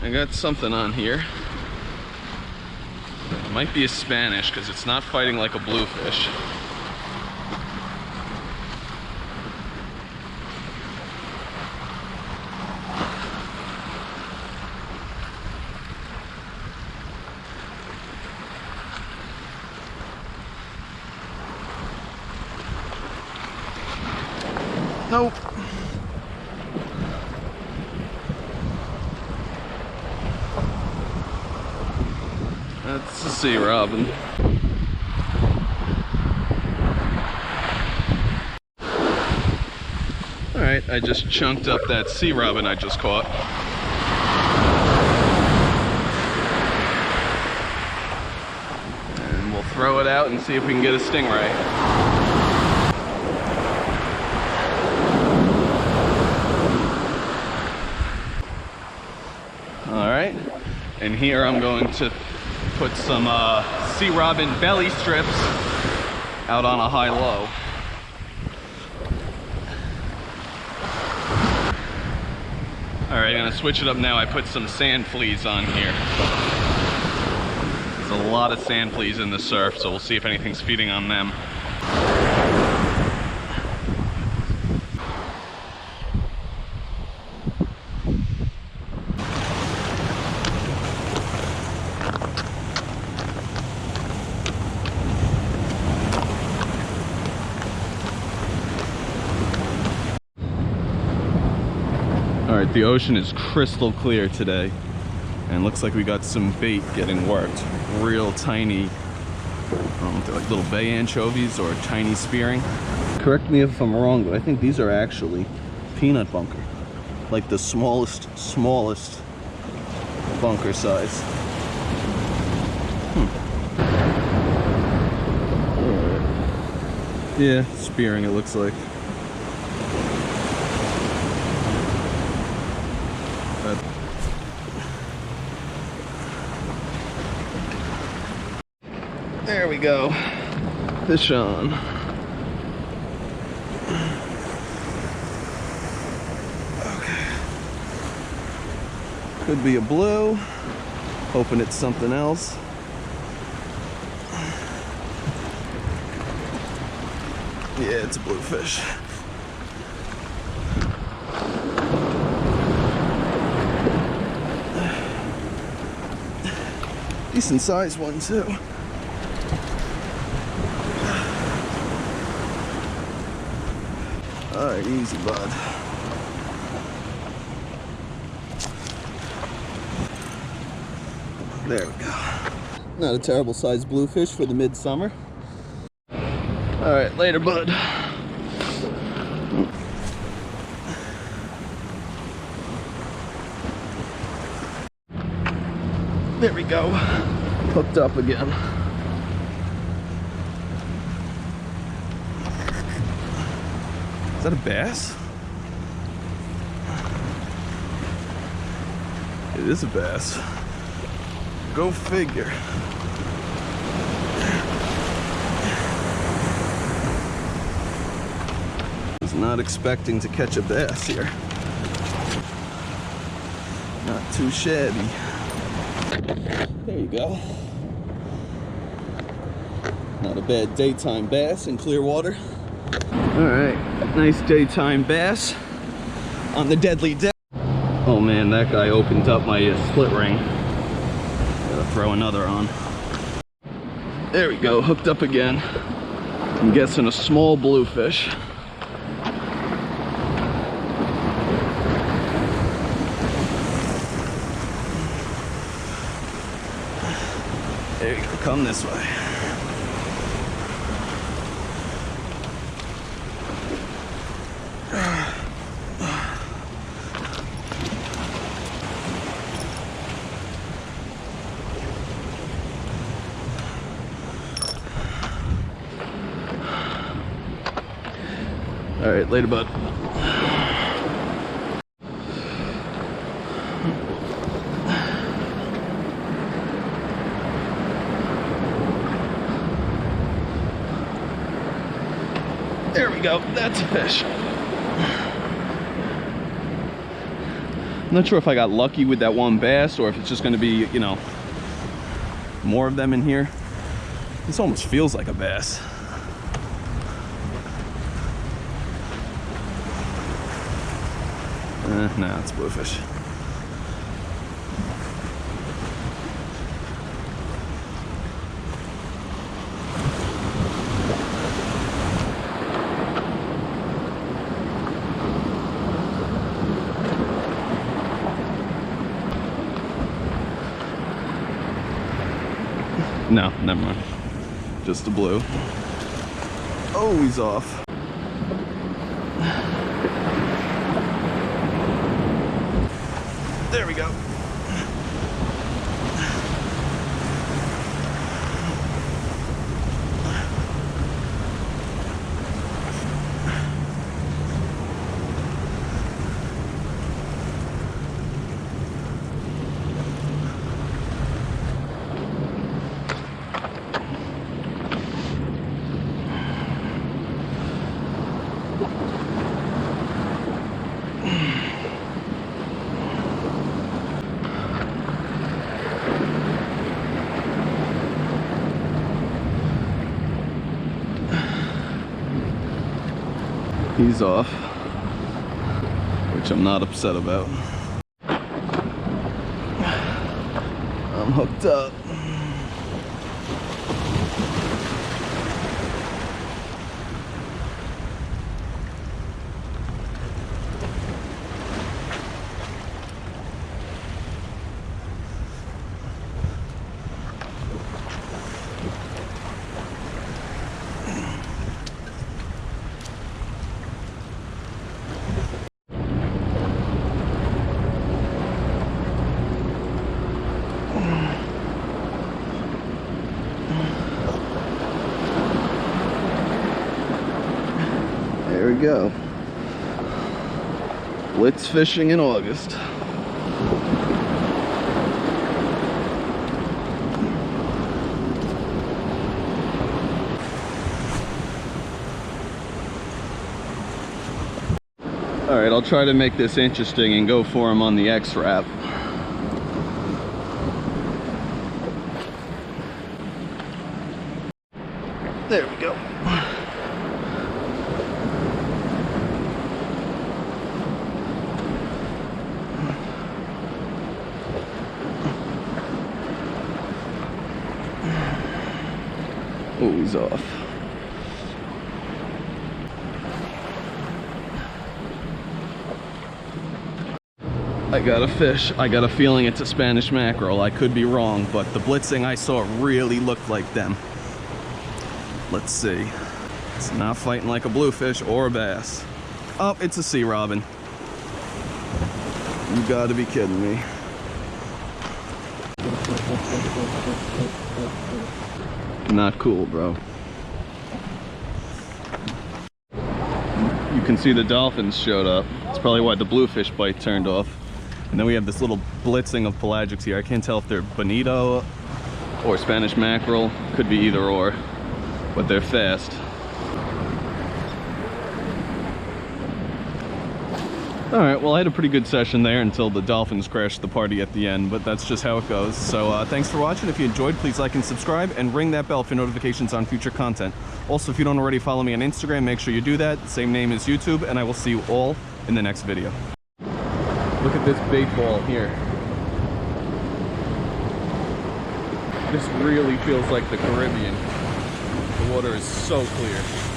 I got something on here. It might be a Spanish because it's not fighting like a bluefish. Nope. That's a sea robin. Alright, I just chunked up that sea robin I just caught. And we'll throw it out and see if we can get a stingray. Alright, and here I'm going to put some sea robin belly strips out on a high-low. Alright, I'm gonna switch it up now. I put some sand fleas on here. There's a lot of sand fleas in the surf, so we'll see if anything's feeding on them. Alright, the ocean is crystal clear today, and looks like we got some bait getting worked. Real tiny, they're like little bay anchovies or tiny spearing. Correct me if I'm wrong, but I think these are actually peanut bunker. Like the smallest bunker size. Alright. Yeah, spearing it looks like. There we go. Fish on. Okay. Could be a blue. Hoping it's something else. Yeah, it's a bluefish. Decent sized one too. Alright, easy, bud. There we go. Not a terrible sized bluefish for the midsummer. Alright, later, bud. There we go. Hooked up again. Is that a bass? It is a bass. Go figure. Was not expecting to catch a bass here. Not too shabby. There you go. Not a bad daytime bass in clear water. Alright, nice daytime bass on the deadly deck. Oh man, that guy opened up my split ring. Gotta throw another on. There we go, hooked up again. I'm guessing a small bluefish. There you go, come this way. All right, later, bud. There we go, that's a fish. I'm not sure if I got lucky with that one bass or if it's just going to be, you know, more of them in here. This almost feels like a bass. Nah, it's bluefish. No, never mind. Just a blue. Oh, he's off. There we go. He's off, which I'm not upset about. I'm hooked up. There we go. Blitz fishing in August. All right, I'll try to make this interesting and go for him on the X-Wrap. There we go. Oh, he's off. I got a fish. I got a feeling it's a Spanish mackerel. I could be wrong, but the blitzing I saw really looked like them. Let's see. It's not fighting like a bluefish or a bass. Oh, it's a sea robin. You gotta be kidding me. Not cool, bro. You can see the dolphins showed up. It's probably why the bluefish bite turned off. And then we have this little blitzing of pelagics here. I can't tell if they're bonito or Spanish mackerel. Could be either or, but they're fast. All right, well, I had a pretty good session there until the dolphins crashed the party at the end, but that's just how it goes. So thanks for watching. If you enjoyed, please like and subscribe and ring that bell for notifications on future content. Also, if you don't already follow me on Instagram, make sure you do that. Same name as YouTube, and I will see you all in the next video. Look at this bait ball here. This really feels like the Caribbean. The water is so clear.